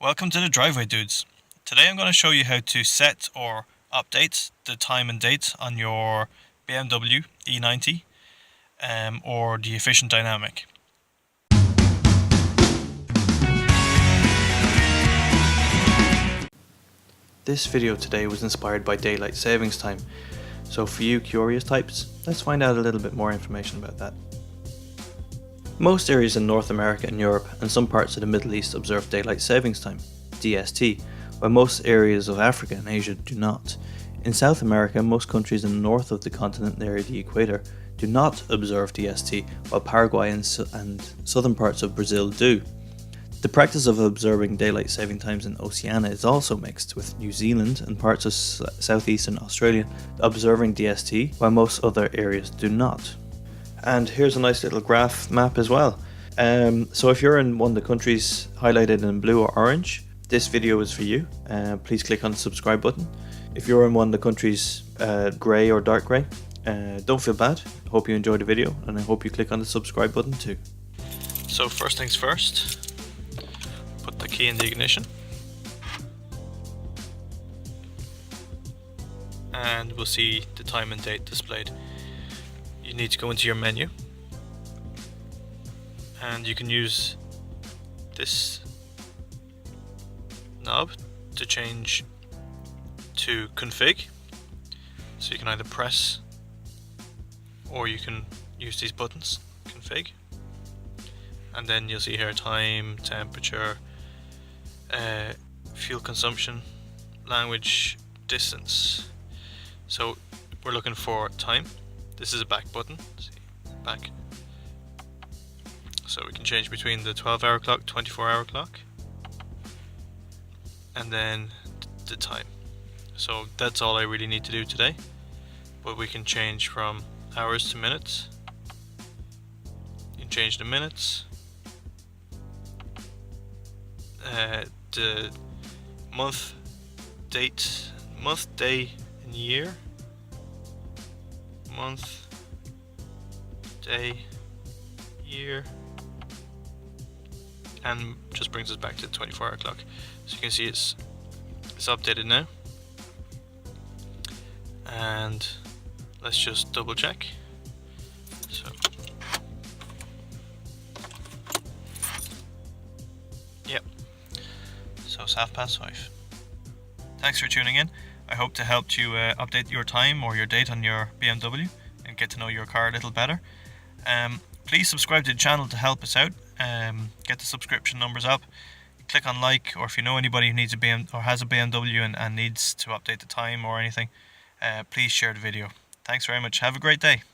Welcome to the Driveway Dudes. Today I'm going to show you how to set or update the time and date on your BMW E90 or the Efficient Dynamic. This video today was inspired by daylight savings time, so for you curious types, let's find out a little bit more information about that. Most areas in North America and Europe and some parts of the Middle East observe daylight savings time, DST, while most areas of Africa and Asia do not. In South America, most countries in the north of the continent near the equator do not observe DST, while Paraguay and southern parts of Brazil do. The practice of observing daylight saving times in Oceania is also mixed, with New Zealand and parts of southeastern Australia observing DST, while most other areas do not. And here's a nice little graph map as well. So if you're in one of the countries highlighted in blue or orange, this video is for you. Please click on the subscribe button. If you're in one of the countries grey or dark grey, don't feel bad. I hope you enjoyed the video and I hope you click on the subscribe button too. So first things first, put the key in the ignition. And we'll see the time and date displayed. You need to go into your menu and you can use this knob to change to config, so you can either press or you can use these buttons, config, and then you'll see here time, temperature, fuel consumption, language, distance. So we're looking for time. This is a back button, see, back. So we can change between the 12-hour clock, 24-hour clock, and then the time. So that's all I really need to do today, but we can change from hours to minutes. You can change the minutes, the month, date, month, day, and year. Month, day, year, and just brings us back to the 24-hour clock. So you can see it's updated now. And let's just double check. So yep. So it's 5:30. Thanks for tuning in. I hope to help you update your time or your date on your BMW and get to know your car a little better. Please subscribe to the channel to help us out. Get the subscription numbers up. Click on like, or if you know anybody who needs a or has a BMW and needs to update the time or anything, please share the video. Thanks very much. Have a great day.